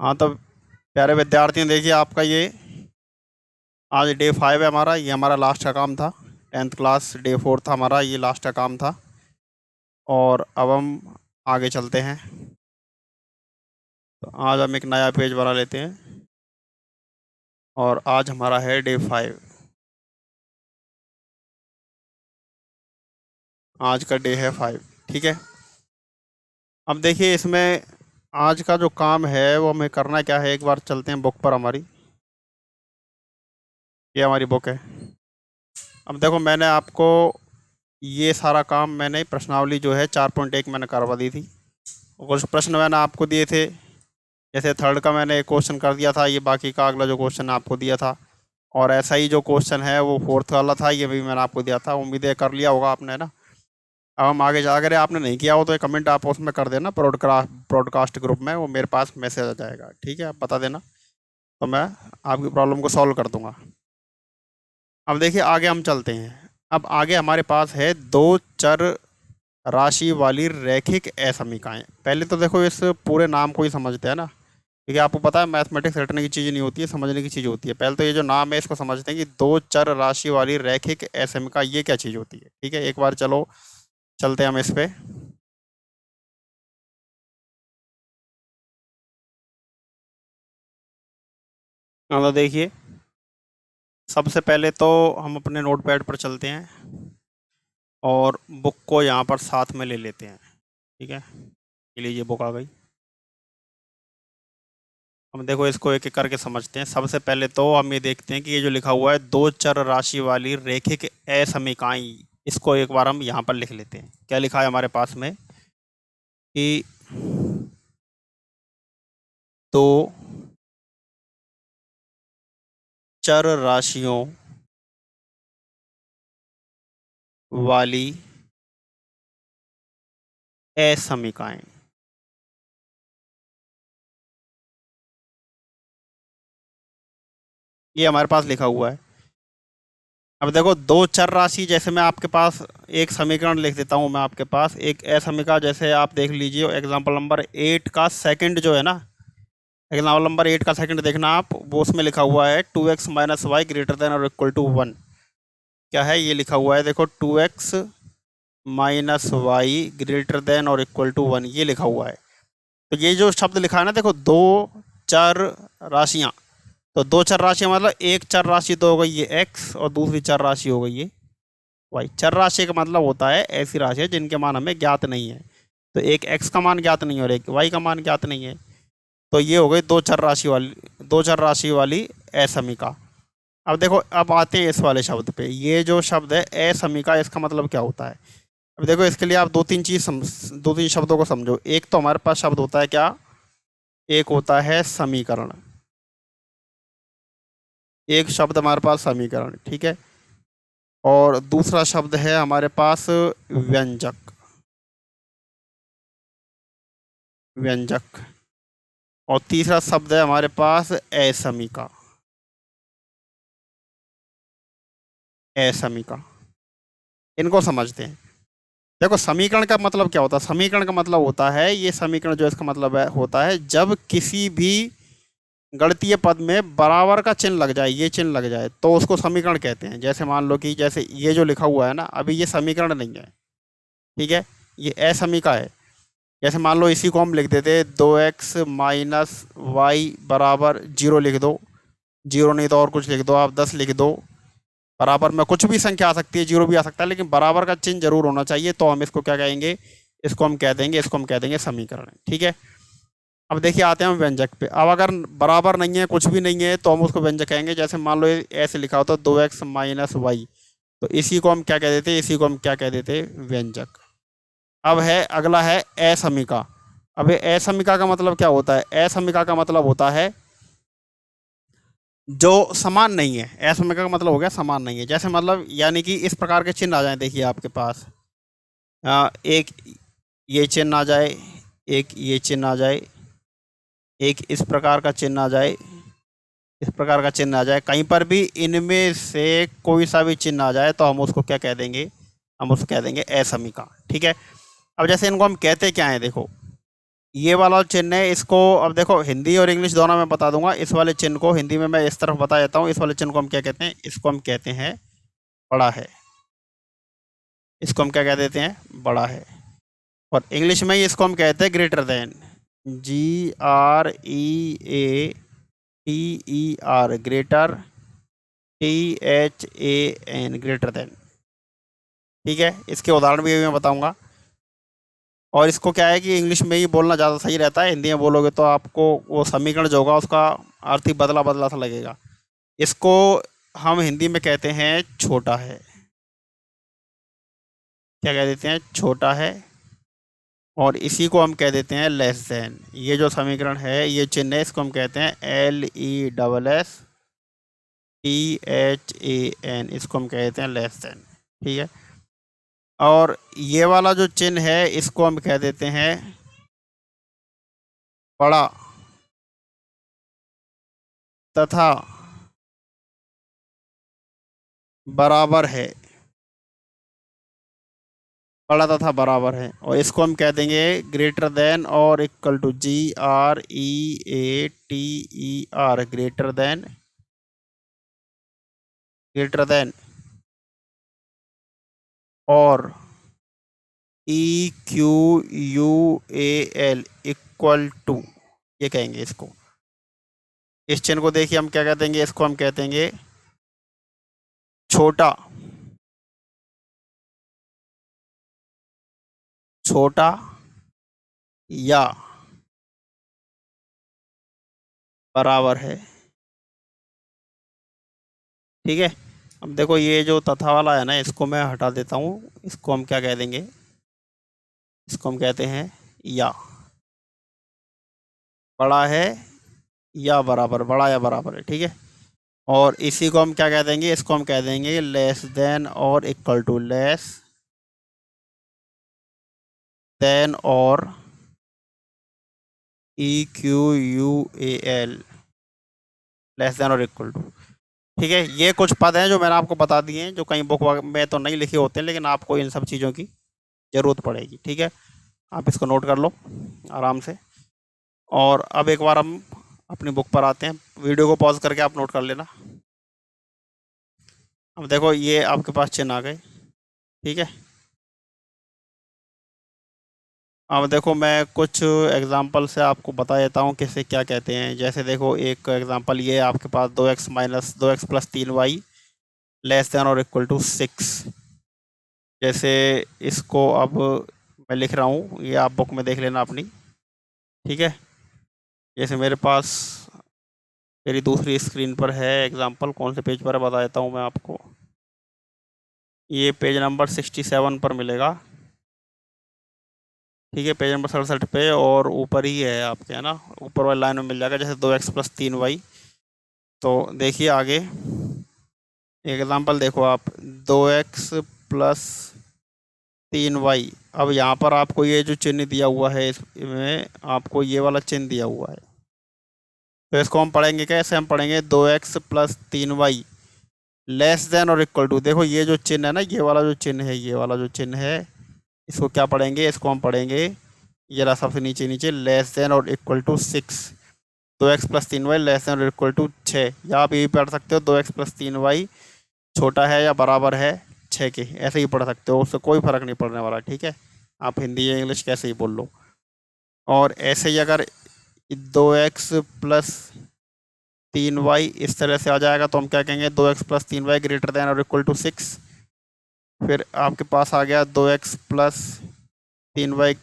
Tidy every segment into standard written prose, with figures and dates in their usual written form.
हाँ तो प्यारे विद्यार्थियों, देखिए आपका ये आज डे 5 है हमारा। ये हमारा लास्ट का काम था। 10th क्लास डे 4 था हमारा, ये लास्ट का काम था। और अब हम आगे चलते हैं। तो आज हम एक नया पेज बना लेते हैं। और आज हमारा है डे 5। आज का डे है 5। ठीक है। अब देखिए इसमें आज का जो काम है वो हमें करना क्या है, एक बार चलते हैं बुक पर हमारी। ये हमारी बुक है। अब देखो मैंने आपको ये सारा काम, मैंने प्रश्नावली जो है 4.1 मैंने करवा दी थी। और कुछ प्रश्न मैंने आपको दिए थे। जैसे थर्ड का मैंने एक क्वेश्चन कर दिया था, ये बाकी का अगला जो क्वेश्चन आपको दिया था। और ऐसा ही जो क्वेश्चन है वो फोर्थ वाला था, ये भी मैंने आपको दिया था। उम्मीद है कर लिया होगा आपने ना। अब हम आगे जा, अगर आपने नहीं किया हो तो एक कमेंट आप उसमें कर देना, ब्रॉडकास्ट ग्रुप में वो मेरे पास मैसेज आ जाएगा। ठीक है, आप बता देना तो मैं आपकी प्रॉब्लम को सॉल्व कर दूंगा। अब देखिए आगे हम चलते हैं। अब आगे हमारे पास है दो चर राशि वाली रैखिक असमीकाएं। पहले तो देखो इस पूरे नाम को ही समझते हैं ना, क्योंकि आपको पता है मैथमेटिक्स रटने की चीज़ नहीं होती है, समझने की चीज़ होती है। पहले तो ये जो नाम है इसको समझते हैं कि दो चर राशि वाली रैखिक असमीका ये क्या चीज़ होती है। ठीक है, एक बार चलो चलते हैं हम इस पे। हाँ तो देखिए सबसे पहले तो हम अपने नोटपैड पर चलते हैं और बुक को यहाँ पर साथ में ले लेते हैं। ठीक है, ये लीजिए बुक आ गई। हम देखो इसको एक एक करके समझते हैं। सबसे पहले तो हम ये देखते हैं कि ये जो लिखा हुआ है दो चर राशि वाली रैखिक असमीकाई, इसको एक बार हम यहाँ पर लिख लेते हैं। क्या लिखा है हमारे पास में कि दो चर राशियों वाली असमीकाएं। ये हमारे पास लिखा हुआ है। अब देखो दो चर राशि, जैसे मैं आपके पास एक समीकरण लिख देता हूँ। मैं आपके पास एक असमीका, जैसे आप देख लीजिए एग्जाम्पल नंबर 8 का सेकंड जो है ना, एग्जाम्पल नंबर 8 का सेकंड देखना आप, वो उसमें लिखा हुआ है 2x minus Y greater than और इक्वल टू 1। क्या है ये लिखा हुआ है, देखो 2x minus Y greater than और इक्वल टू 1, ये लिखा हुआ है। तो ये जो शब्द लिखा है ना, देखो दो चर राशियाँ। तो दो चर राशियाँ मतलब एक चर राशि तो हो गई ये x और दूसरी चर राशि हो गई ये y। चर राशि का मतलब होता है ऐसी राशि जिनके मान हमें ज्ञात नहीं है। तो एक x का मान ज्ञात नहीं है और एक y का मान ज्ञात नहीं है। तो ये हो गई दो चर राशि वाली असमीका। अब देखो अब आते हैं इस वाले शब्द पे। ये जो शब्द है असमीका, इसका मतलब क्या होता है। अब देखो इसके लिए आप दो तीन शब्दों को समझो। एक तो हमारे पास शब्द होता है क्या, एक होता है समीकरण। एक शब्द हमारे पास समीकरण, ठीक है। और दूसरा शब्द है हमारे पास व्यंजक। व्यंजक। और तीसरा शब्द है हमारे पास असमीका। असमीका, इनको समझते हैं। देखो समीकरण का मतलब क्या होता है। समीकरण का मतलब होता है, ये समीकरण जो इसका मतलब है होता है जब किसी भी गणितीय पद में बराबर का चिन्ह लग जाए, ये चिन्ह लग जाए तो उसको समीकरण कहते हैं। जैसे मान लो कि जैसे ये जो लिखा हुआ है ना, अभी ये समीकरण नहीं है, ठीक है, ये असमीका है। जैसे मान लो इसी को हम लिख देते 2x माइनस वाई बराबर 0 लिख दो। 0 नहीं तो और कुछ लिख दो, आप 10 लिख दो। बराबर में कुछ भी संख्या आ सकती है, 0 भी आ सकता है, लेकिन बराबर का चिन्ह जरूर होना चाहिए। तो हम इसको क्या कहेंगे, इसको हम कह देंगे समीकरण। ठीक है। अब देखिए आते हैं हम व्यंजक पे। अब अगर बराबर नहीं है, कुछ भी नहीं है, तो हम उसको व्यंजक कहेंगे। जैसे मान लो ऐसे लिखा होता 2x माइनस वाई, तो इसी को हम क्या कह देते, इसी को हम क्या कह देते, व्यंजक। अब है अगला है असमीका। अब ये असमीका का मतलब क्या होता है। असमीका का मतलब होता है जो समान नहीं है। असमीका का मतलब हो गया समान नहीं है। जैसे मतलब यानी कि इस प्रकार के चिन्ह आ जाए, देखिए आपके पास एक ये चिन्ह आ जाए, एक ये चिन्ह आ जाए, एक इस प्रकार का चिन्ह आ जाए, इस प्रकार का चिन्ह आ जाए, कहीं पर भी इनमें से कोई सा भी चिन्ह आ जाए तो हम उसको क्या कह देंगे, हम उसको कह देंगे असमीका। ठीक है। अब जैसे इनको हम कहते क्या है, देखो ये वाला चिन्ह है, इसको अब देखो हिंदी और इंग्लिश दोनों में बता दूंगा। इस वाले चिन्ह को हिंदी में मैं इस तरफ बता देता हूँ। इस वाले चिन्ह को हम क्या कहते हैं? इसको हम कहते हैं बड़ा है। इसको हम क्या कह देते हैं? बड़ा है। और इंग्लिश में ही इसको हम कहते हैं greater than. GREATER, greater, THAN, greater than. ठीक है, इसके उदाहरण भी मैं बताऊंगा। और इसको क्या है कि इंग्लिश में ही बोलना ज़्यादा सही रहता है, हिंदी में बोलोगे तो आपको वो समीकरण जो होगा उसका अर्थ ही बदला बदला सा लगेगा। इसको हम हिंदी में कहते हैं छोटा है। क्या कह देते हैं? छोटा है। और इसी को हम कह देते हैं लेस देन। ये जो समीकरण है, ये चिन्ह है, इसको हम कहते हैं LESSTHAN। इसको हम कहते हैं लेस देन। ठीक है। और ये वाला जो चिन्ह है, इसको हम कह देते हैं बड़ा तथा बराबर है। बड़ा तथा बराबर है। और इसको हम कह देंगे ग्रेटर देन और equal to. GREATER, greater than, greater than और EQUAL, इक्वल टू। ये कहेंगे इसको। इस चिन्ह को देखिए हम क्या कह देंगे? इसको हम कह देंगे छोटा, छोटा या बराबर है। ठीक है। अब देखो ये जो तथा वाला है ना, इसको मैं हटा देता हूँ। इसको हम क्या कह देंगे? इसको हम कहते हैं या। बड़ा है या बराबर, बड़ा या बराबर है। ठीक है। और इसी को हम क्या कह देंगे? इसको हम कह देंगे लेस देन और इक्वल टू। लेस देन और EQUAL, लेस देन और इक्वल टू। ठीक है। ये कुछ पद हैं जो मैंने आपको बता दिए हैं, जो कहीं बुक में तो नहीं लिखे होते हैं, लेकिन आपको इन सब चीज़ों की ज़रूरत पड़ेगी। ठीक है। आप इसको नोट कर लो आराम से। और अब एक बार हम अपनी बुक पर आते हैं। वीडियो को पॉज करके आप नोट कर लेना। अब देखो ये आपके पास चिन्ह आ गए। ठीक है। अब देखो मैं कुछ एग्जांपल से आपको बता देता हूँ किसे क्या कहते हैं। जैसे देखो एक एग्जांपल ये है आपके पास 2x plus 3y less than और इक्वल टू 6। जैसे इसको अब मैं लिख रहा हूँ, ये आप बुक में देख लेना अपनी। ठीक है। जैसे मेरे पास मेरी दूसरी स्क्रीन पर है एग्जांपल, कौन से पेज पर है बता देता हूँ मैं आपको। ये पेज नंबर 67 पर मिलेगा। ठीक है, पेज नंबर 67 पे, और ऊपर ही है आपके, है ना, ऊपर वाली लाइन में मिल जाएगा। जैसे 2x प्लस 3y। तो देखिए आगे एग्जांपल देखो आप, 2x प्लस 3y। अब यहाँ पर आपको ये जो चिन्ह दिया हुआ है, इसमें आपको ये वाला चिन्ह दिया हुआ है। तो इसको हम पढ़ेंगे कैसे? हम पढ़ेंगे 2x plus 3y less than और इक्वल टू। देखो ये जो चिन्ह है ना, ये वाला जो चिन्ह है, ये वाला जो चिन्ह है, इसको क्या पढ़ेंगे? इसको हम पढ़ेंगे ये रहा सबसे नीचे नीचे, लेस देन और equal to 6। 2x plus 3y less than और इक्वल टू 6। या आप ये भी पढ़ सकते हो 2x प्लस 3y छोटा है या बराबर है 6 के। ऐसे ही पढ़ सकते हो, उससे कोई फ़र्क नहीं पड़ने वाला। ठीक है। आप हिंदी या इंग्लिश कैसे ही बोल लो। और ऐसे ही अगर 2x प्लस 3y इस तरह से आ जाएगा तो हम क्या कहेंगे? 2x plus 3y greater than और इक्वल टू 6। फिर आपके पास आ गया 2x plus 3y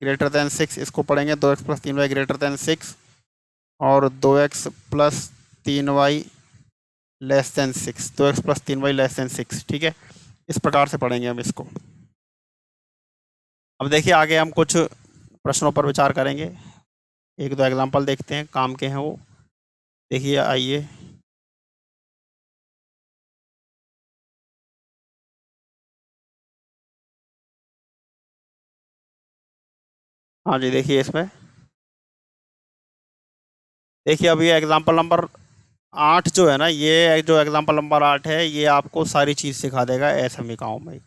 greater than 6। इसको पढ़ेंगे 2x plus 3y greater than 6। और 2x plus 3y less then 6। 2x plus 3y less then 6। ठीक है। इस प्रकार से पढ़ेंगे हम इसको। अब देखिए आगे हम कुछ प्रश्नों पर विचार करेंगे। एक दो एग्जांपल देखते हैं, काम के हैं वो। देखिए आइए। हाँ जी, देखिए इसमें, देखिए अब ये एग्जांपल नंबर 8 जो है ना, ये जो एग्जांपल नंबर 8 है, ये आपको सारी चीज़ सिखा देगा असमिकाओं में।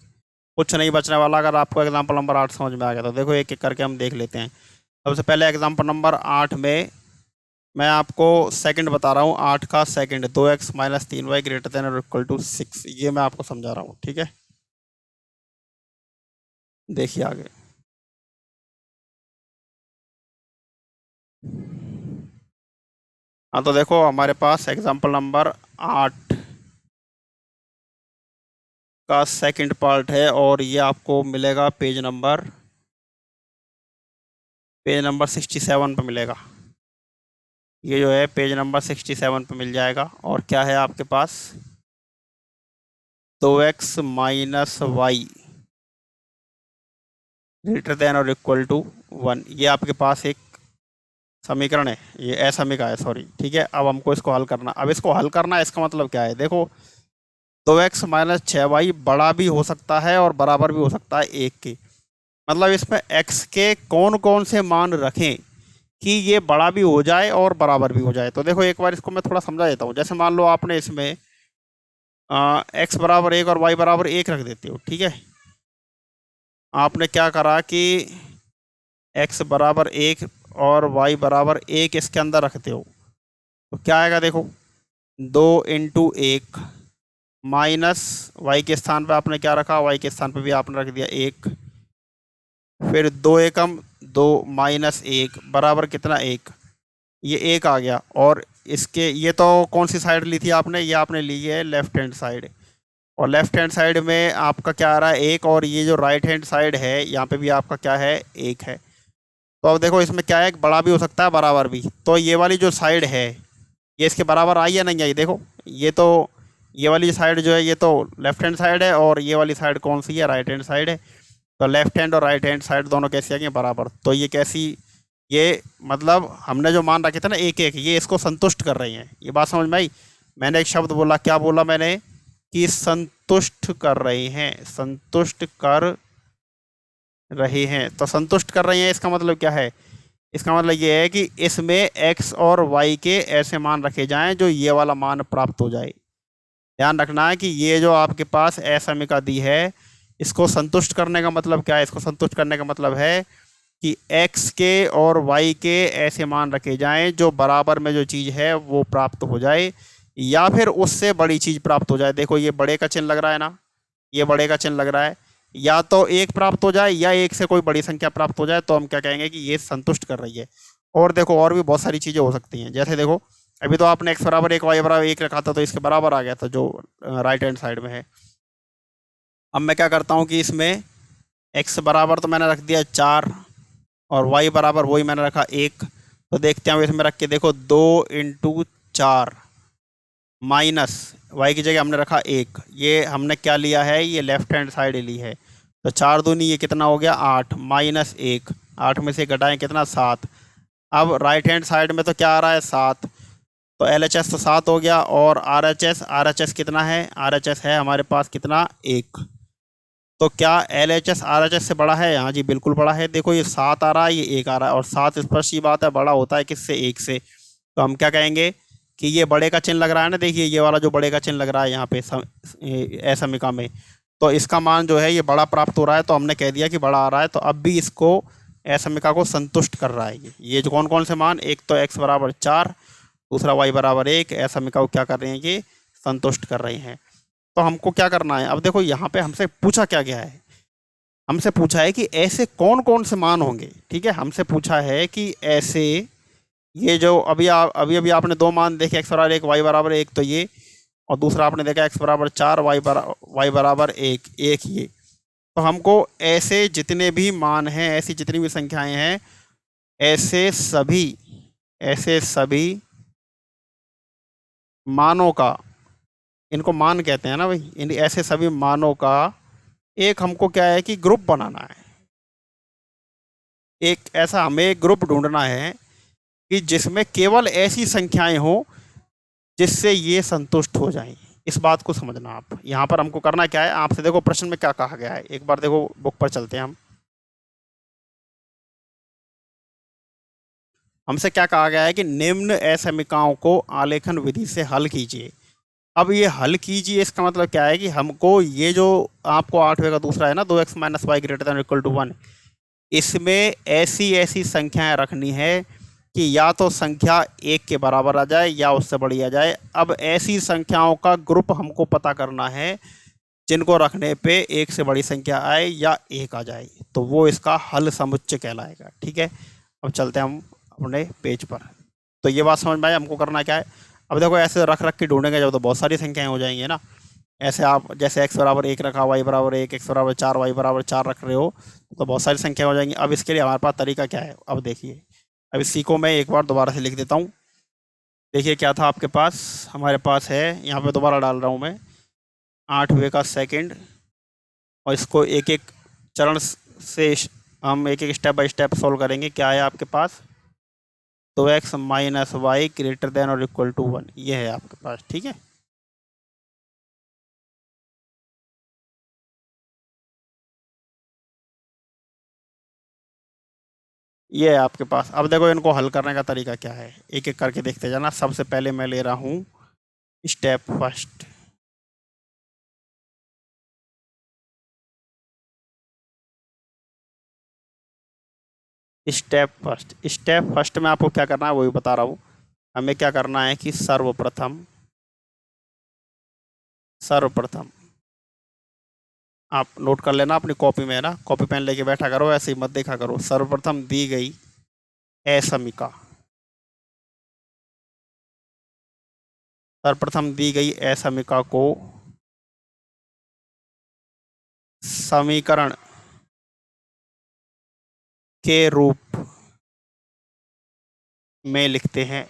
कुछ नहीं बचने वाला अगर आपको एग्जांपल नंबर 8 समझ में आ गया तो। देखो एक एक करके हम देख लेते हैं। सबसे पहले एग्जाम्पल नंबर 8 में मैं आपको सेकंड बता रहा हूँ, 8 का second, 2x minus 3y greater than और इक्वल टू 6, ये मैं आपको समझा रहा हूँ, ठीक है। देखिए आगे। हाँ तो देखो हमारे पास एग्जाम्पल नंबर 8 का सेकंड पार्ट है और ये आपको मिलेगा पेज नंबर 67 पे मिलेगा। ये जो है पेज नंबर 67 पे मिल जाएगा। और क्या है आपके पास, 2x minus Y greater than और इक्वल टू 1, ये आपके पास एक समीकरण है, ये असमीका है, सॉरी, ठीक है। अब हमको इसको हल करना, अब इसको हल करना है, इसका मतलब क्या है, देखो 2x माइनस 6y बड़ा भी हो सकता है और बराबर भी हो सकता है 1 के। मतलब इसमें x के कौन कौन से मान रखें कि ये बड़ा भी हो जाए और बराबर भी हो जाए। तो देखो एक बार इसको मैं थोड़ा समझा देता हूँ। जैसे मान लो आपने इसमें x बराबर 1 और y बराबर 1 रख देते हो, ठीक है। आपने क्या करा कि x बराबर 1 और y बराबर 1 इसके अंदर रखते हो, तो क्या आएगा, देखो 2 × 1 माइनस वाई के स्थान पे आपने क्या रखा, वाई के स्थान पे भी आपने रख दिया 1, फिर 2 एकम 2 माइनस 1 बराबर कितना 1, ये 1 आ गया। और इसके ये तो कौन सी साइड ली थी आपने, ये आपने ली है लेफ्ट हैंड साइड, और लेफ्ट हैंड साइड में आपका क्या आ रहा है 1, और ये जो राइट हैंड साइड है यहाँ पे भी आपका क्या है 1 है। तो अब देखो इसमें क्या है, बड़ा भी हो सकता है बराबर भी, तो ये वाली जो साइड है ये इसके बराबर आई या नहीं आई, देखो ये तो, ये वाली साइड जो है ये तो लेफ्ट हैंड साइड है और ये वाली साइड कौन सी है, राइट हैंड साइड है। तो लेफ्ट हैंड और राइट हैंड साइड दोनों कैसी आ गई, बराबर। तो ये कैसी, ये मतलब हमने जो मान रखे थे ना 1 1, ये इसको संतुष्ट कर रही हैं। ये बात समझ में आई। मैंने एक शब्द बोला, क्या बोला मैंने, कि संतुष्ट कर रही हैं, संतुष्ट कर रही हैं। तो संतुष्ट कर रही हैं इसका मतलब क्या है, इसका मतलब ये है कि इसमें x और y के ऐसे मान रखे जाएं जो ये वाला मान प्राप्त हो जाए। ध्यान रखना है कि ये जो आपके पास असमीका दी है, इसको संतुष्ट करने का मतलब क्या है, इसको संतुष्ट करने का मतलब है कि x के और y के ऐसे मान रखे जाएं जो बराबर में जो चीज़ है वो प्राप्त हो जाए या फिर उससे बड़ी चीज़ प्राप्त हो जाए। देखो ये बड़े का चिन्ह लग रहा है ना, ये बड़े का चिन्ह लग रहा है, या तो 1 प्राप्त हो जाए या 1 से कोई बड़ी संख्या प्राप्त हो जाए, तो हम क्या कहेंगे कि ये संतुष्ट कर रही है। और देखो और भी बहुत सारी चीज़ें हो सकती हैं, जैसे देखो अभी तो आपने x बराबर 1 y बराबर 1 रखा था तो इसके बराबर आ गया था जो राइट हैंड साइड में है। अब मैं क्या करता हूँ कि इसमें x बराबर तो मैंने रख दिया 4 और y बराबर वही मैंने रखा 1। तो देखते हैं इसमें रख के, देखो 2 × 4 माइनस y की जगह हमने रखा 1, ये हमने क्या लिया है, ये लेफ्ट हैंड साइड ली है। तो 4 दूनी ये कितना हो गया 8 माइनस 1, 8 में से घटाएं कितना 7। अब राइट हैंड साइड में तो क्या आ रहा है 7, तो LHS तो 7 हो गया। और RHS कितना है, RHS है हमारे पास कितना 1। तो क्या LHS RHS से बड़ा है, हाँ जी बिल्कुल बड़ा है। देखो ये 7 आ रहा है, ये 1 आ रहा है, और 7 स्पष्ट ही बात है बड़ा होता है किससे, 1 से। तो हम क्या कहेंगे कि ये बड़े का चिन्ह लग रहा है ना, देखिए ये वाला जो बड़े का चिन्ह लग रहा है यहाँ पे असमीका में, तो इसका मान जो है ये बड़ा प्राप्त हो रहा है, तो हमने कह दिया कि बड़ा आ रहा है। तो अब भी इसको असमीका को संतुष्ट कर रहा है ये जो कौन कौन से मान, एक तो x बराबर 4, दूसरा y बराबर 1, असमीका को क्या कर रहे हैं, ये संतुष्ट कर रहे हैं। तो हमको क्या करना है, अब देखो यहाँ पे हमसे पूछा क्या गया है, हमसे पूछा है कि ऐसे कौन कौन से मान होंगे, ठीक है। हमसे पूछा है कि ऐसे, ये जो अभी अभी आपने 2 मान देखे, x बराबर 1 y बराबर 1, तो ये, और दूसरा आपने देखा x बराबर 4 y बराबर 1 ये। तो हमको ऐसे जितने भी मान हैं, ऐसी जितनी भी संख्याएं हैं, ऐसे सभी मानों का, इनको मान कहते हैं ना भाई, इन ऐसे सभी मानों का एक हमको क्या है कि ग्रुप बनाना है। एक ऐसा हमें एक ग्रुप ढूंढना है कि जिसमें केवल ऐसी संख्याएं हो जिससे ये संतुष्ट हो जाएं। इस बात को समझना आप। यहाँ पर हमको करना क्या है, आपसे देखो प्रश्न में क्या कहा गया है, एक बार देखो बुक पर चलते हैं हम। हमसे क्या कहा गया है कि निम्न असमीकाओं को आलेखन विधि से हल कीजिए। अब ये हल कीजिए इसका मतलब क्या है कि हमको ये जो आपको 8वें का दूसरा है ना, 2x minus Y greater than equal to 1, इसमें ऐसी ऐसी संख्याएं रखनी है कि या तो संख्या एक के बराबर आ जाए या उससे बड़ी आ जाए। अब ऐसी संख्याओं का ग्रुप हमको पता करना है जिनको रखने पे एक से बड़ी संख्या आए या एक आ जाए, तो वो इसका हल समुच्चय कहलाएगा। ठीक है, अब चलते हैं हम अपने पेज पर। तो ये बात समझ में आई हमको करना क्या है। अब देखो ऐसे रख रख के ढूंढेंगे जब तो बहुत सारी संख्याएं हो जाएंगी ना। ऐसे आप जैसे x बराबर एक रखा, y बराबर एक, x बराबर चार, y बराबर चार रख रहे हो तो बहुत सारी संख्या हो जाएंगी। अब इसके लिए हमारे पास तरीका क्या है, अब देखिए। अब इसी को मैं एक बार दोबारा से लिख देता हूँ। देखिए क्या था आपके पास, हमारे पास है यहाँ पे दोबारा डाल रहा हूँ मैं 8वें का सेकंड, और इसको एक एक चरण से हम एक एक स्टेप बाय स्टेप सॉल्व करेंगे। क्या है आपके पास, तो x minus Y greater than और इक्वल टू 1, ये है आपके पास। ठीक है, ये है आपके पास। अब देखो इनको हल करने का तरीका क्या है, एक एक करके देखते जाना। सबसे पहले मैं ले रहा हूँ स्टेप फर्स्ट। स्टेप फर्स्ट में आपको क्या करना है वो भी बता रहा हूँ। हमें क्या करना है कि सर्वप्रथम सर्वप्रथम आप नोट कर लेना अपनी कॉपी में, है ना, कॉपी पेन लेके बैठा करो, ऐसे ही मत देखा करो। सर्वप्रथम दी गई असमिका, सर्वप्रथम दी गई असमिका को समीकरण के रूप में लिखते हैं।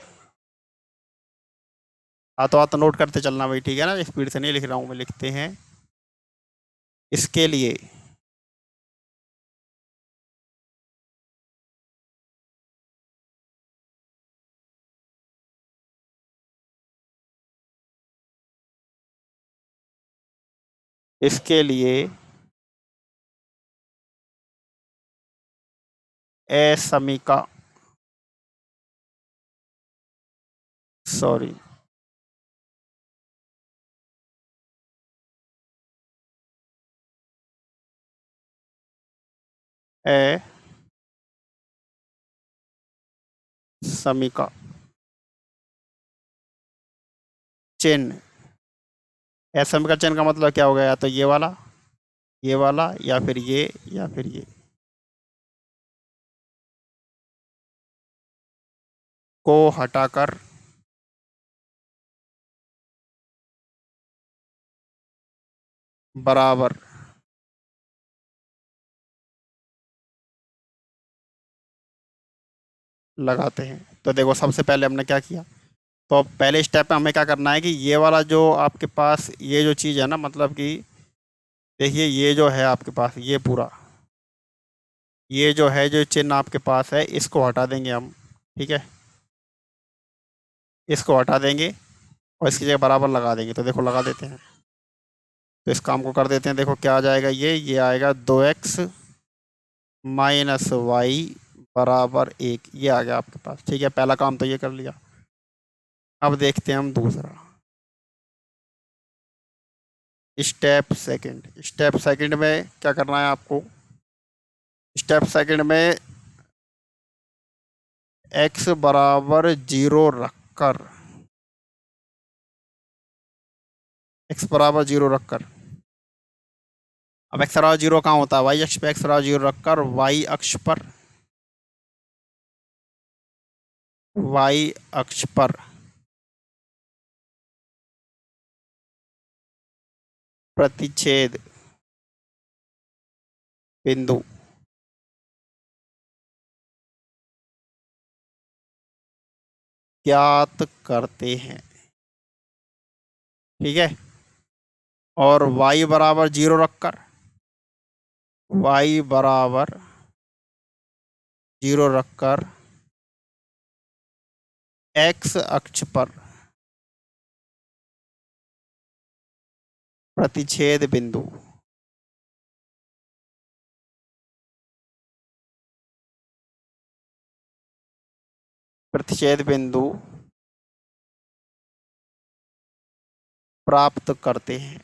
हाथों नोट करते चलना भाई, ठीक है ना, स्पीड से नहीं लिख रहा हूँ मैं। लिखते हैं इसके लिए इसके लिए असमिका, सॉरी, असमिका चिन्ह, असमिका चिन्ह का मतलब क्या हो गया, या तो ये वाला या फिर ये या फिर ये, को हटाकर बराबर लगाते हैं। तो देखो सबसे पहले हमने क्या किया, तो अब पहले स्टेप में हमें क्या करना है कि ये वाला जो आपके पास ये जो चीज़ है ना, मतलब कि देखिए ये जो है आपके पास ये पूरा, ये जो है जो चिन्ह आपके पास है इसको हटा देंगे हम। ठीक है, इसको हटा देंगे और इसकी जगह बराबर लगा देंगे। तो देखो लगा देते हैं, तो इस काम को कर देते हैं। देखो क्या आ जाएगा, ये आएगा 2x माइनस वाई बराबर एक, ये आ गया आपके पास। ठीक है, पहला काम तो ये कर लिया। अब देखते हैं हम दूसरा स्टेप सेकंड में क्या करना है आपको। स्टेप सेकंड में x बराबर जीरो रखकर, x बराबर जीरो रखकर, अब x बराबर जीरो कहाँ होता है, y अक्ष पे x बराबर जीरो रखकर y अक्ष पर प्रतिच्छेद बिंदु ज्ञात करते हैं। ठीक है, और y बराबर जीरो रखकर, y बराबर जीरो रखकर x अक्ष पर प्रतिच्छेद बिंदु प्रतिच्छेद बिंदु प्राप्त करते हैं।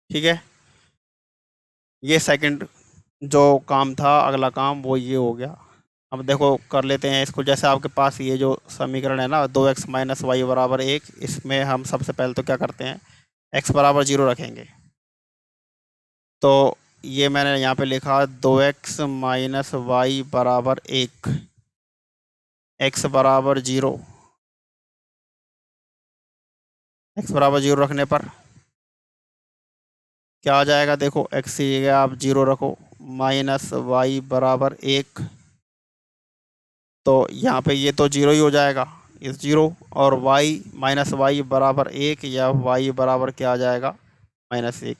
ठीक है, ये सेकंड जो काम था अगला काम वो ये हो गया। अब देखो कर लेते हैं इसको। जैसे आपके पास ये जो समीकरण है ना 2x माइनस वाई बराबर 1, इसमें हम सबसे पहले तो क्या करते हैं, x बराबर 0 रखेंगे। तो ये मैंने यहाँ पे लिखा 2x माइनस वाई बराबर 1, x बराबर 0। x बराबर 0 रखने पर क्या आ जाएगा, देखो x की जगह आप 0 रखो, माइनस वाई बराबर 1। तो यहाँ पे ये तो 0 ही हो जाएगा, इस 0। और y माइनस वाई बराबर 1 या y बराबर क्या आ जाएगा, -1।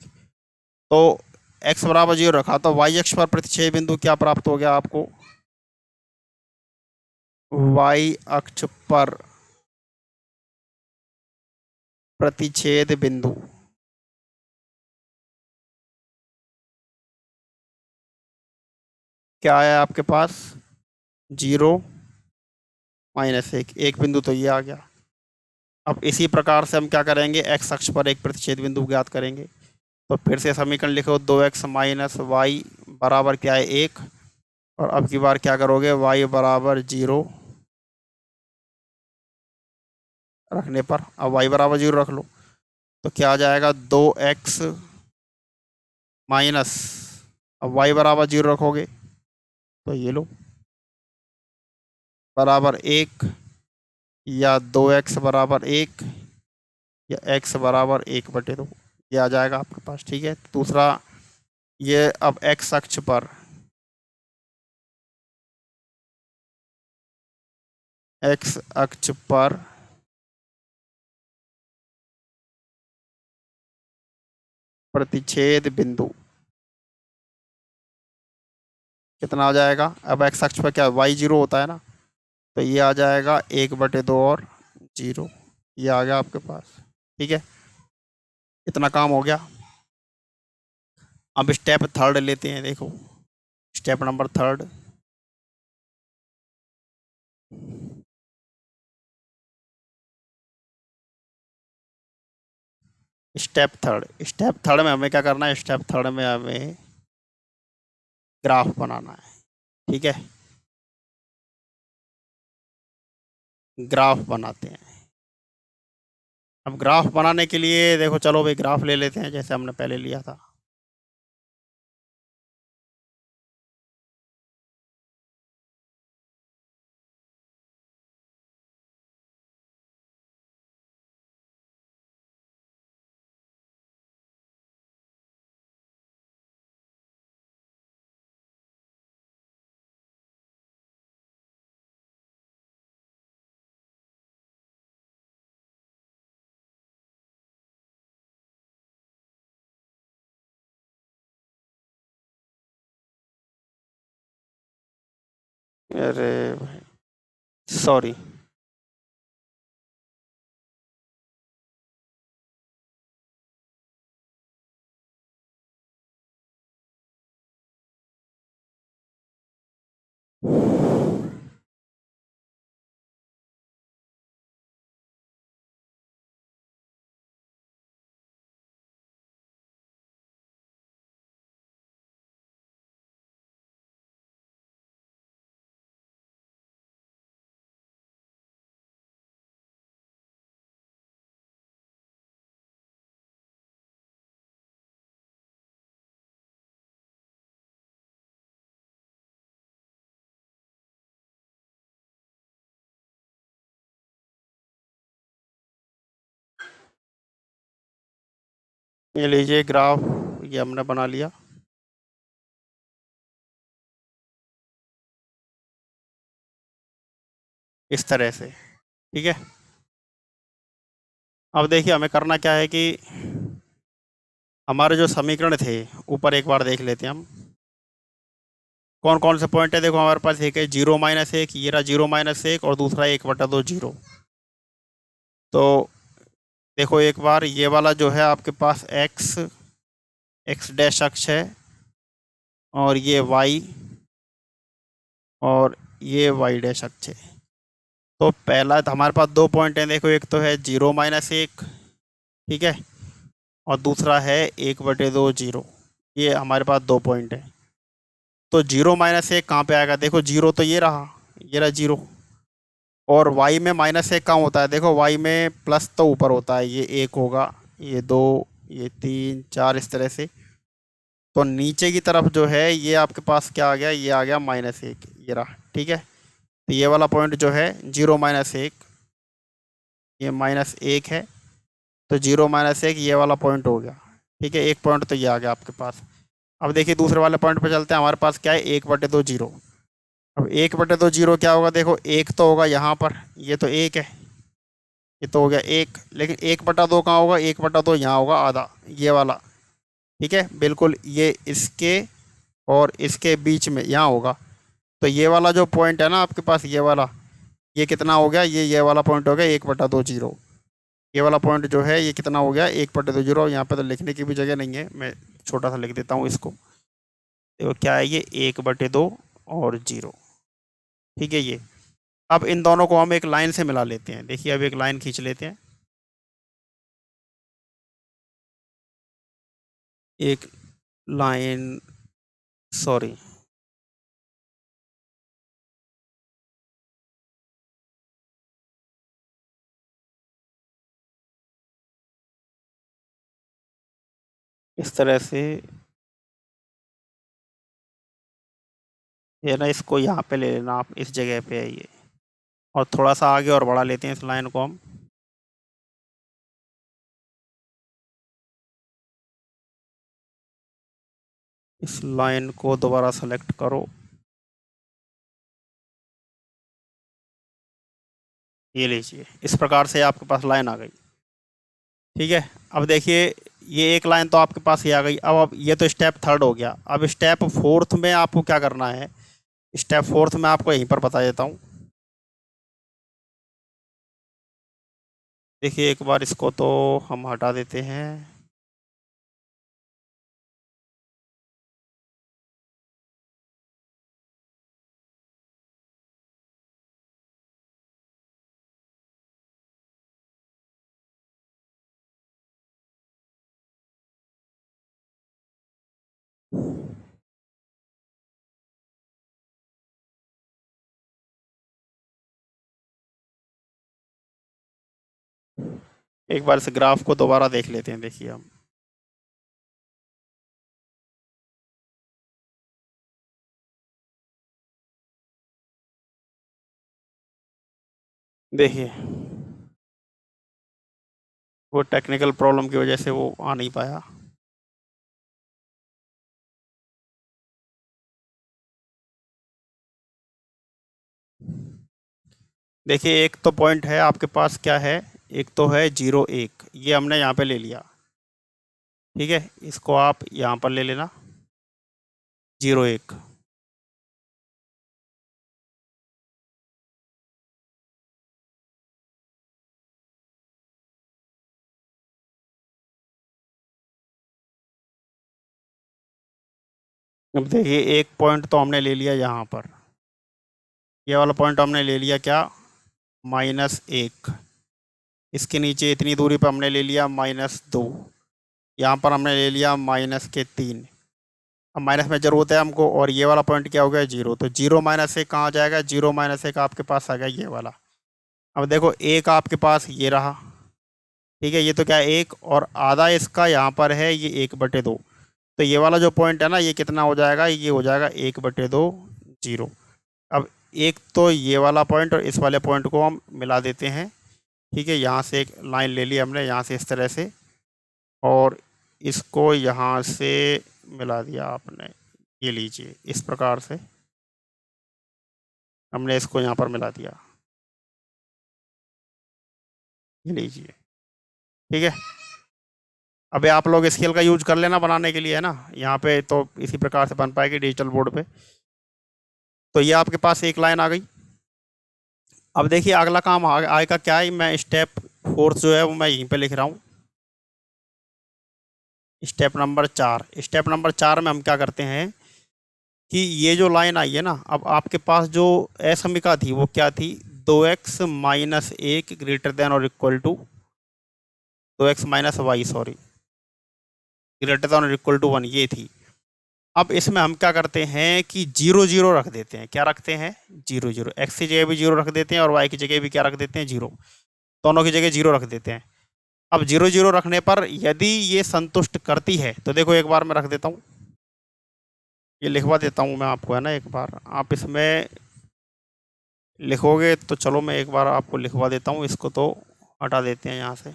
तो x बराबर 0 रखा तो y अक्ष पर प्रतिच्छेद बिंदु क्या प्राप्त हो गया आपको, y अक्ष पर प्रतिच्छेद बिंदु क्या है आपके पास, 0 -1, एक बिंदु तो ये आ गया। अब इसी प्रकार से हम क्या करेंगे, x अक्ष पर एक प्रतिच्छेद बिंदु ज्ञात करेंगे। तो फिर से समीकरण लिखो, 2x माइनस वाई बराबर क्या है 1, और अब की बार क्या करोगे, y बराबर 0 रखने पर, अब y बराबर 0 रख लो तो क्या आ जाएगा, 2x माइनस, अब y बराबर 0 रखोगे तो ये लो बराबर 1, या 2x बराबर 1, या x बराबर 1/2, ये आ जाएगा आपके पास। ठीक है, दूसरा ये अब x अक्ष पर, x अक्ष पर प्रतिच्छेद बिंदु कितना आ जाएगा, अब x अक्ष पर क्या y 0 होता है ना, तो ये आ जाएगा 1/2 और 0, ये आ गया आपके पास। ठीक है, इतना काम हो गया। अब स्टेप थर्ड लेते हैं, देखो step number third. Step third में हमें क्या करना है, स्टेप थर्ड में हमें ग्राफ बनाना है। ठीक है, ग्राफ बनाते हैं। अब ग्राफ बनाने के लिए देखो, चलो भाई ग्राफ ले लेते हैं जैसे हमने पहले लिया था। अरे भाई सॉरी, ये लीजिए ग्राफ, ये हमने बना लिया। इस तरह से। ठीक है, अब देखिए हमें करना क्या है कि हमारे जो समीकरण थे ऊपर एक बार देख लेते हैं हम, कौन कौन से पॉइंट है। देखो हमारे पास एक है 0 - 1, ये रहा 0 - 1, और दूसरा 1/2 0। तो देखो एक बार ये वाला जो है आपके पास एक्स डैश अक्ष है, और ये वाई, और ये वाई डैश अक्ष है। तो पहला तो हमारे पास दो पॉइंट हैं, देखो एक तो है 0 - 1, ठीक है, और दूसरा है 1/2 0। ये हमारे पास दो पॉइंट है। तो 0 - 1 कहाँ पे आएगा? देखो जीरो तो ये रहा जीरो। और y में -1 कहाँ होता है? देखो y में प्लस तो ऊपर होता है, ये 1 होगा, ये 2, ये 3, 4, इस तरह से। तो नीचे की तरफ जो है ये आपके पास क्या आ गया? ये आ गया -1, ये रहा, ठीक है। तो ये वाला पॉइंट जो है 0 - 1, ये -1 है। तो 0 - 1 ये वाला पॉइंट हो गया, ठीक है। एक पॉइंट तो ये आ गया आपके पास। अब देखिए दूसरे वाले पॉइंट पे चलते हैं। हमारे पास क्या है? 1/2 जीरो। अब 1/2 जीरो क्या होगा? देखो एक तो होगा यहाँ पर, ये तो एक है, ये तो हो गया एक। लेकिन 1/2 कहाँ होगा? 1/2 यहाँ होगा, आधा, ये वाला, ठीक है, बिल्कुल ये इसके और इसके बीच में यहाँ होगा। तो ये वाला जो पॉइंट है ना आपके पास, ये वाला, ये कितना हो गया? ये वाला पॉइंट हो गया 1/2 जीरो। ये वाला पॉइंट जो है ये कितना हो गया? 1/2 जीरो। यहाँ पे तो लिखने की भी जगह नहीं है, मैं छोटा सा लिख देता हूँ इसको। देखो क्या है ये? 1/2 और जीरो, ठीक है ये। अब इन दोनों को हम एक लाइन से मिला लेते हैं। देखिए अब एक लाइन खींच लेते हैं, एक लाइन, सॉरी, इस तरह से। ये ना, इसको यहाँ पे ले लेना आप, इस जगह पे है ये। और थोड़ा सा आगे और बढ़ा लेते हैं इस लाइन को हम। इस लाइन को दोबारा सेलेक्ट करो, ये लीजिए, इस प्रकार से आपके पास लाइन आ गई, ठीक है। अब देखिए ये एक लाइन तो आपके पास ये आ गई। अब ये तो स्टेप थर्ड हो गया। अब स्टेप फोर्थ में आपको क्या करना है? स्टेप फोर्थ में आपको यहीं पर बता देता हूँ। देखिए एक बार इसको तो हम हटा देते हैं। एक बार इस ग्राफ को दोबारा देख लेते हैं। देखिए हम, देखिए वो टेक्निकल प्रॉब्लम की वजह से वो आ नहीं पाया। देखिए एक तो पॉइंट है आपके पास, क्या है? एक तो है 0 1, ये हमने यहाँ पे ले लिया, ठीक है। इसको आप यहाँ पर ले लेना, 0 1। अब देखिए एक पॉइंट तो हमने ले लिया यहाँ पर, ये वाला पॉइंट हमने ले लिया क्या? -1। इसके नीचे इतनी दूरी पर हमने ले लिया -2। यहाँ पर हमने ले लिया -3। अब माइनस में ज़रूरत है हमको। और ये वाला पॉइंट क्या हो गया? जीरो। तो 0 - 1 कहाँ आ जाएगा? 0 - 1 आपके पास आ गया ये वाला। अब देखो एक आपके पास ये रहा, ठीक है, ये तो क्या है? एक, और आधा इसका यहाँ पर है, ये 1/2। तो ये वाला जो पॉइंट है ना, ये कितना हो जाएगा? ये हो जाएगा 1/2 जीरो। अब एक तो ये वाला पॉइंट और इस वाले पॉइंट को हम मिला देते हैं, ठीक है। यहाँ से एक लाइन ले ली हमने, यहाँ से इस तरह से, और इसको यहाँ से मिला दिया आपने, ये लीजिए, इस प्रकार से हमने इसको यहाँ पर मिला दिया, ये लीजिए, ठीक है। अबे आप लोग स्केल का यूज कर लेना बनाने के लिए, है ना। यहाँ पे तो इसी प्रकार से बन पाएगी डिजिटल बोर्ड पे। तो ये आपके पास एक लाइन आ गई। अब देखिए अगला काम आएगा क्या है? मैं स्टेप फोर्थ जो है वो मैं यहीं पे लिख रहा हूँ, स्टेप नंबर 4 में हम क्या करते हैं कि ये जो लाइन आई है ना, अब आपके पास जो असमिका थी वो क्या थी? 2x - 1 ग्रेटर देन और equal to 2x - y, sorry, greater than और इक्वल टू 1, ये थी। अब इसमें हम क्या करते हैं कि जीरो जीरो रख देते हैं। क्या रखते हैं? Zero zero. एक्स की जगह भी जीरो रख देते हैं और वाई की जगह भी क्या रख देते हैं? जीरो। दोनों की जगह जीरो रख देते हैं। अब जीरो जीरो रखने पर यदि ये संतुष्ट करती है तो देखो, एक बार मैं रख देता हूँ, ये लिखवा देता हूँ मैं आपको, है ना। एक बार आप इसमें लिखोगे तो चलो मैं एक बार आपको लिखवा देता हूँ। इसको तो हटा देते हैं यहाँ से।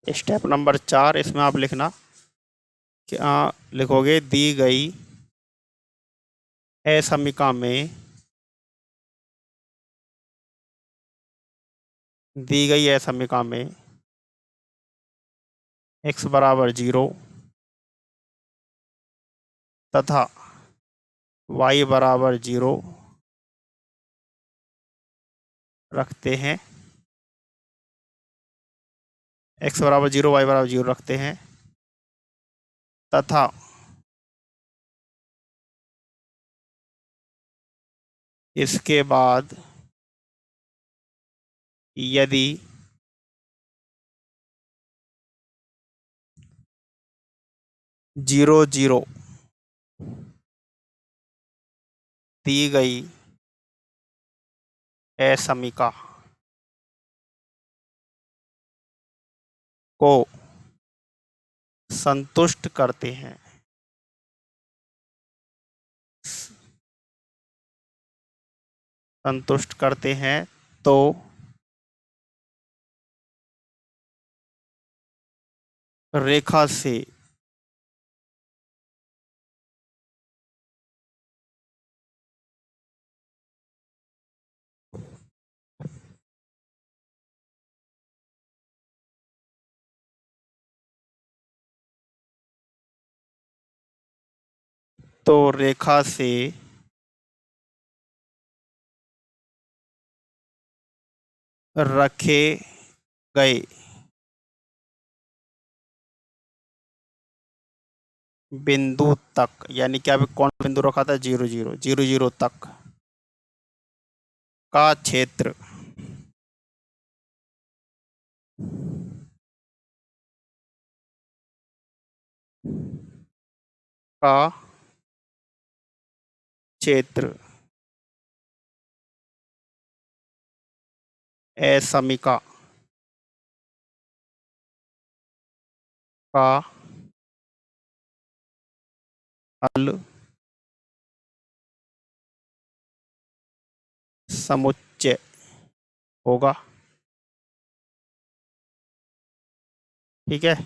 स्टेप नंबर 4, इसमें आप लिखना, क्या लिखोगे? दी गई असमीका में, दी गई असमीका में x बराबर 0 तथा y बराबर 0 रखते हैं। x बराबर 0 y बराबर 0 रखते हैं तथा इसके बाद यदि जीरो जीरो दी गई असमीका को संतुष्ट करते हैं, संतुष्ट करते हैं तो रेखा से तो रेखा से रखे गए बिंदु तक, यानी क्या कौन बिंदु रखा था? जीरो जीरो, जीरो जीरो तक का क्षेत्र का क्षेत्र असमीका का हल समुच्चय होगा। ठीक है।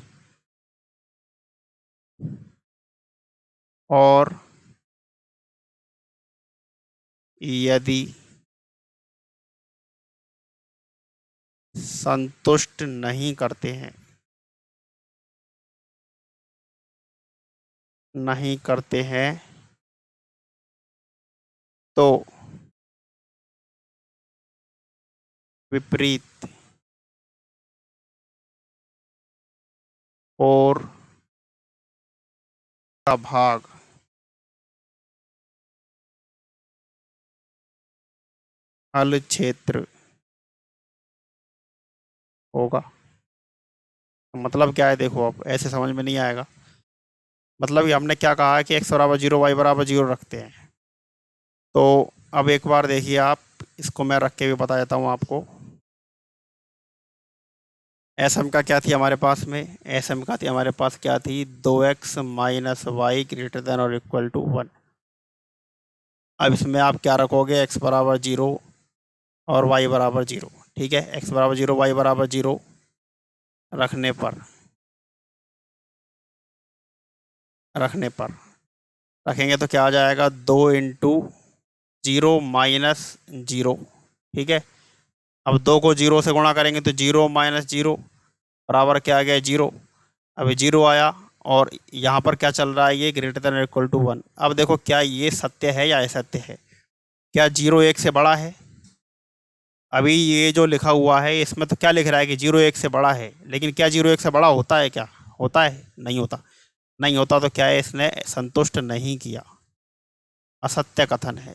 और यदि संतुष्ट नहीं करते हैं, नहीं करते हैं तो विपरीत और का भाग हल क्षेत्र होगा। मतलब क्या है? देखो, अब ऐसे समझ में नहीं आएगा। मतलब ये हमने क्या कहा है कि x बराबर 0 y बराबर 0 रखते हैं। तो अब एक बार देखिए आप, इसको मैं रख के भी बता देता हूँ आपको। एस एम का क्या थी हमारे पास में? एस एम का थी हमारे पास क्या थी? 2x minus Y greater than और इक्वल टू 1। अब इसमें आप क्या रखोगे? x बराबर 0 और y बराबर 0। ठीक है। x बराबर 0 y बराबर 0 रखने पर, रखने पर रखेंगे तो क्या आ जाएगा? 2 × 0 - 0। ठीक है। अब 2 को 0 से गुणा करेंगे तो 0 - 0 बराबर क्या आ गया? 0। अभी 0 आया और यहाँ पर क्या चल रहा है? ये ग्रेटर देन इक्वल टू 1। अब देखो, क्या ये सत्य है या असत्य है? क्या 0 1 से बड़ा है? अभी ये जो लिखा हुआ है इसमें तो क्या लिख रहा है कि 0 1 से बड़ा है, लेकिन क्या 0 1 से बड़ा होता है? क्या होता है? नहीं होता। नहीं होता तो क्या है, इसने संतुष्ट नहीं किया, असत्य कथन है,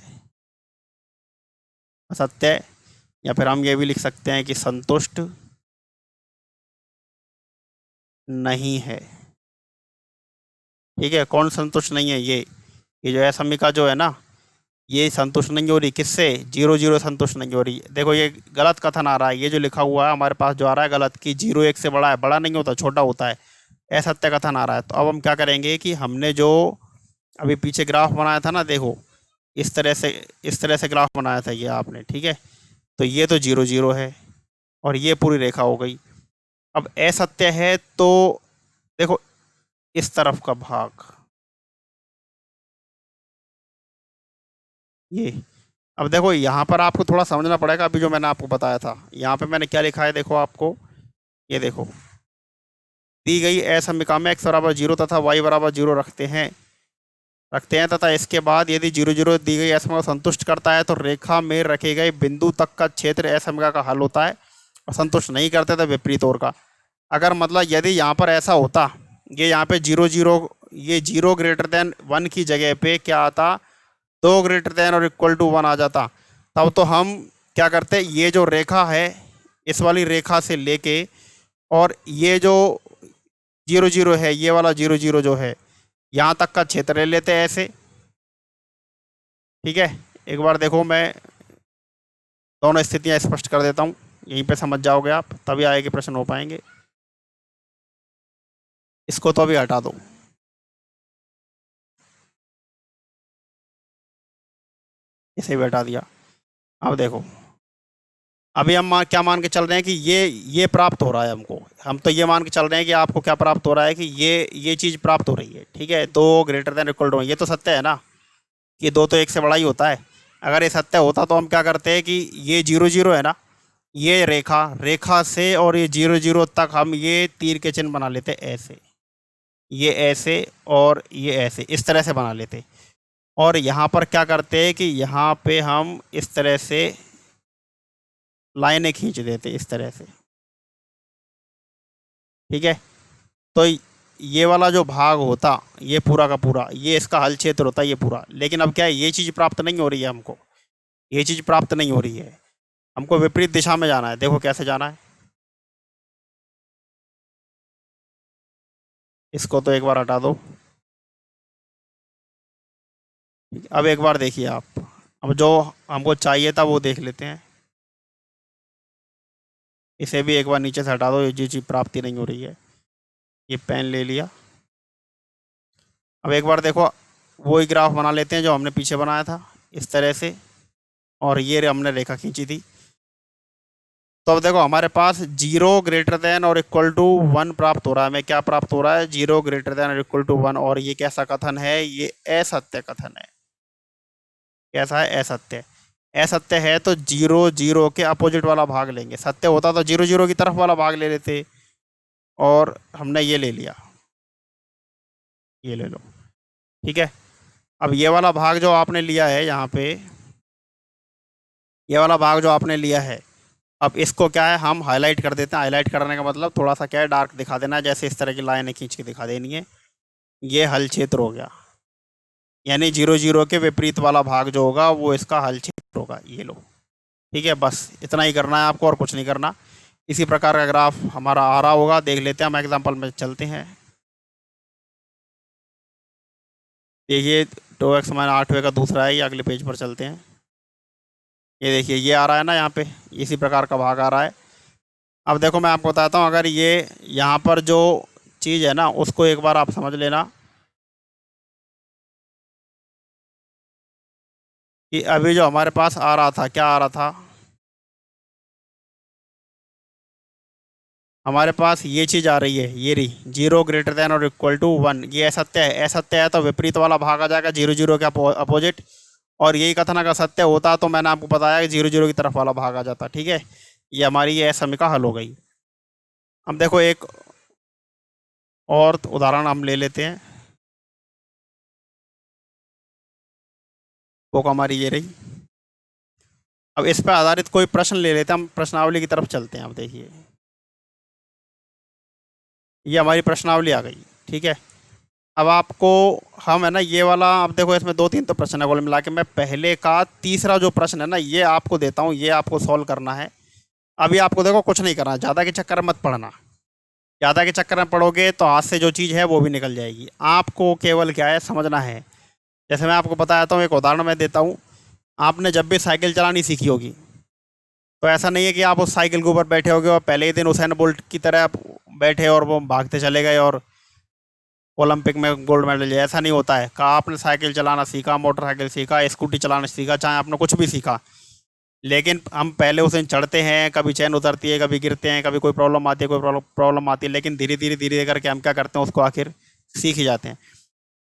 असत्य। या फिर हम ये भी लिख सकते हैं कि संतुष्ट नहीं है। ठीक है, कौन संतुष्ट नहीं है? ये जो असमिका जो है ना, ये संतुष्ट नहीं हो रही किससे? 0 0 संतुष्ट नहीं हो रही। देखो ये गलत कथन आ रहा है, ये जो लिखा हुआ है हमारे पास जो आ रहा है गलत, कि 0 1 से बड़ा है, बड़ा नहीं होता, छोटा होता है, असत्य कथन आ रहा है। तो अब हम क्या करेंगे कि हमने जो अभी पीछे ग्राफ बनाया था ना, देखो इस तरह से, इस तरह से ग्राफ बनाया था ये आपने, ठीक है। तो ये तो 0 0 है और ये पूरी रेखा हो गई। अब असत्य है तो देखो इस तरफ का भाग, ये। अब देखो यहाँ पर आपको थोड़ा समझना पड़ेगा, अभी जो मैंने आपको बताया था यहाँ पे मैंने क्या लिखा है, देखो आपको, ये देखो, दी गई असमिका में x बराबर 0 तथा y बराबर 0 रखते हैं तथा इसके बाद यदि 0 0 दी गई असमिका को संतुष्ट करता है तो रेखा में रखे गए बिंदु तक का क्षेत्र असमिका का हल होता है, और संतुष्ट नहीं करते तो विपरीत ओर का। अगर मतलब यदि यहाँ पर ऐसा होता, ये यहाँ पे 0 0, ये 0 ग्रेटर देन 1 की जगह पे क्या आता, 2 ग्रेटर देन और इक्वल टू 1 आ जाता, तब तो हम क्या करते, ये जो रेखा है इस वाली रेखा से लेके और ये जो 0 0 है, ये वाला 0 0 जो है, यहाँ तक का क्षेत्र ले लेते हैं ऐसे। ठीक है, एक बार देखो मैं दोनों स्थितियाँ स्पष्ट कर देता हूँ, यहीं पे समझ जाओगे आप, तभी आगे के प्रश्न हो पाएंगे। इसको तो अभी हटा दो, इसे भी हटा दिया। अब देखो, अभी हम क्या मान के चल रहे हैं कि ये प्राप्त हो रहा है हमको, हम तो ये मान के चल रहे हैं कि आपको क्या प्राप्त हो रहा है कि ये चीज़ प्राप्त हो रही है। ठीक है, 2 ग्रेटर देन इक्वल टू, ये तो सत्य है ना कि 2 तो 1 से बड़ा ही होता है। अगर ये सत्य होता तो हम क्या करते हैं कि ये 0 0 है ना, ये रेखा रेखा से और ये 0 0 तक हम ये तीर के चिन्ह बना लेते ऐसे, ये ऐसे और ये ऐसे, इस तरह से बना लेते। और यहाँ पर क्या करते हैं कि यहाँ पे हम इस तरह से लाइनें खींच देते इस तरह से। ठीक है, तो ये वाला जो भाग होता, ये पूरा का पूरा, ये इसका हल क्षेत्र होता ये पूरा। लेकिन अब क्या है, ये चीज़ प्राप्त नहीं हो रही है हमको, ये चीज़ प्राप्त नहीं हो रही है, हमको विपरीत दिशा में जाना है। देखो कैसे जाना है, इसको तो एक बार हटा दो। अब एक बार देखिए आप, अब जो हमको चाहिए था वो देख लेते हैं। इसे भी एक बार नीचे से हटा दो, ये चीज़ प्राप्ति नहीं हो रही है। ये पेन ले लिया। अब एक बार देखो, वही ग्राफ बना लेते हैं जो हमने पीछे बनाया था इस तरह से, और ये हमने रेखा खींची थी। तो अब देखो हमारे पास 0 ग्रेटर देन और इक्वल टू 1 प्राप्त हो रहा है। हमें क्या प्राप्त हो रहा है? 0 ग्रेटर देन और इक्वल टू 1। और ये कैसा कथन है? ये असत्य कथन है। कैसा है? असत्य। असत्य है तो 0 0 के अपोजिट वाला भाग लेंगे। सत्य होता तो 0 0 की तरफ वाला भाग ले लेते, और हमने ये ले लिया, ये ले लो। ठीक है, अब ये वाला भाग जो आपने लिया है यहाँ पे, ये वाला भाग जो आपने लिया है, अब इसको क्या है, हम हाईलाइट कर देते हैं। हाईलाइट करने का मतलब थोड़ा सा क्या है, डार्क दिखा देना है, जैसे इस तरह की लाइनें खींच के दिखा देनी है। ये हल क्षेत्र हो गया, यानी 0 0 के विपरीत वाला भाग जो होगा वो इसका हल क्षेत्र होगा, ये लो। ठीक है, बस इतना ही करना है आपको, और कुछ नहीं करना। इसी प्रकार का ग्राफ हमारा आ रहा होगा, देख लेते हैं। हम एग्जाम्पल में चलते हैं। देखिए 2x-8 का दूसरा है, ये अगले पेज पर चलते हैं। ये देखिए ये आ रहा है ना यहाँ पे, इसी प्रकार का भाग आ रहा है। अब देखो मैं आपको बताता हूँ, अगर ये यहाँ पर जो चीज़ है ना उसको एक बार आप समझ लेना कि अभी जो हमारे पास आ रहा था, क्या आ रहा था, हमारे पास ये चीज़ आ रही है, ये रही 0 ग्रेटर देन और इक्वल टू 1। ये असत्य है, असत्य है तो विपरीत वाला भाग आ जाएगा 0 0 के अपोजिट। और यही कथन अगर सत्य होता तो मैंने आपको बताया कि 0 0 की तरफ वाला भाग आ जाता। ठीक है, ये हमारी ये समीकरण हल हो गई। अब देखो एक और उदाहरण हम ले लेते हैं। वो हमारी ये रही, अब इस पर आधारित कोई प्रश्न ले लेते हैं, हम प्रश्नावली की तरफ चलते हैं। अब देखिए ये हमारी प्रश्नावली आ गई, ठीक है। अब आपको हम है ना ये वाला, अब देखो इसमें 2-3 तो प्रश्न है कुल मिला के। मैं पहले का तीसरा जो प्रश्न है ना ये आपको देता हूँ, ये आपको सॉल्व करना है। अभी आपको देखो कुछ नहीं करना, ज़्यादा के चक्कर में मत पड़ना। ज़्यादा के चक्कर में पड़ोगे तो हाथ से जो चीज़ है वो भी निकल जाएगी। आपको केवल क्या है समझना है। जैसे मैं आपको बताता हूँ, एक उदाहरण मैं देता हूँ। आपने जब भी साइकिल चलानी सीखी होगी तो ऐसा नहीं है कि आप उस साइकिल के ऊपर बैठे होगे और पहले ही दिन उसैन बोल्ट की तरह आप बैठे और वो भागते चले गए और ओलंपिक में गोल्ड मेडल लिया। ऐसा नहीं होता है। कहा आपने साइकिल चलाना सीखा, मोटरसाइकिल सीखा, स्कूटी चलाना सीखा, चाहे आपने कुछ भी सीखा, लेकिन हम पहले उस दिन चढ़ते हैं, कभी चैन उतरती है, कभी गिरते हैं, कभी कोई प्रॉब्लम आती है, कोई प्रॉब्लम आती है, लेकिन धीरे धीरे धीरे करके हम क्या करते हैं उसको आखिर सीख ही जाते हैं।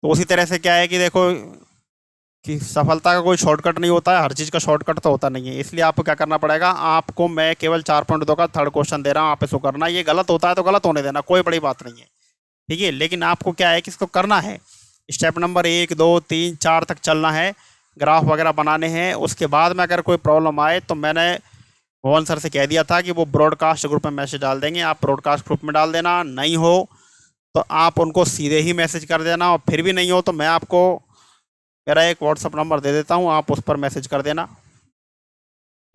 तो उसी तरह से क्या है कि देखो कि सफलता का कोई शॉर्टकट नहीं होता है, हर चीज़ का शॉर्टकट तो होता नहीं है। इसलिए आपको क्या करना पड़ेगा, आपको मैं केवल 4 पॉइंट का थर्ड क्वेश्चन दे रहा हूँ, आप इसको करना। ये गलत होता है तो गलत होने देना, कोई बड़ी बात नहीं है, ठीक है। लेकिन आपको क्या है कि इसको करना है। स्टेप नंबर 1, 2, 3, 4 तक चलना है, ग्राफ वगैरह बनाने हैं। उसके बाद में अगर कोई प्रॉब्लम आए तो मैंने भुवन सर से कह दिया था कि वो ब्रॉडकास्ट ग्रुप में मैसेज डाल देंगे, आप ब्रॉडकास्ट ग्रुप में डाल देना। नहीं हो तो आप उनको सीधे ही मैसेज कर देना, और फिर भी नहीं हो तो मैं आपको मेरा एक व्हाट्सअप नंबर दे देता हूँ, आप उस पर मैसेज कर देना।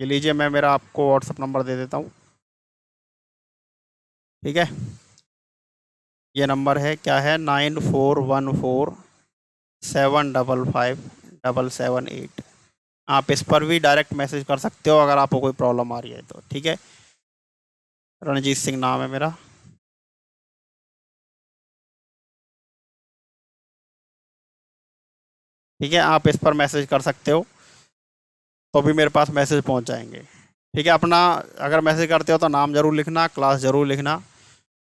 ये लीजिए, मैं मेरा आपको व्हाट्सअप नंबर दे देता हूँ, ठीक है। ये नंबर है, क्या है, 9414755778। आप इस पर भी डायरेक्ट मैसेज कर सकते हो अगर आपको कोई प्रॉब्लम आ रही है तो, ठीक है। रणजीत सिंह नाम है मेरा, ठीक है। आप इस पर मैसेज कर सकते हो तो भी मेरे पास मैसेज पहुंच जाएंगे, ठीक है। अपना अगर मैसेज करते हो तो नाम ज़रूर लिखना, क्लास ज़रूर लिखना,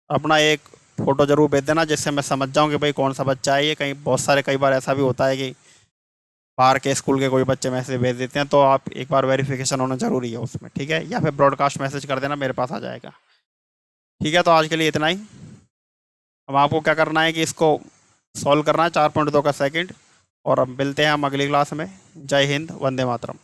अपना एक फ़ोटो ज़रूर भेज देना जिससे मैं समझ जाऊँ कि भाई कौन सा बच्चा है ये। कहीं बहुत सारे कई बार ऐसा भी होता है कि बाहर के स्कूल के कोई बच्चे मैसेज भेज देते हैं, तो आप एक बार वेरिफिकेशन होना ज़रूरी है उसमें, ठीक है। या फिर ब्रॉडकास्ट मैसेज कर देना, मेरे पास आ जाएगा, ठीक है। तो आज के लिए इतना ही। अब आपको क्या करना है कि इसको सॉल्व करना है 4.2 का सेकंड, और अब मिलते हैं हम अगली क्लास में। जय हिंद, वंदे मातरम।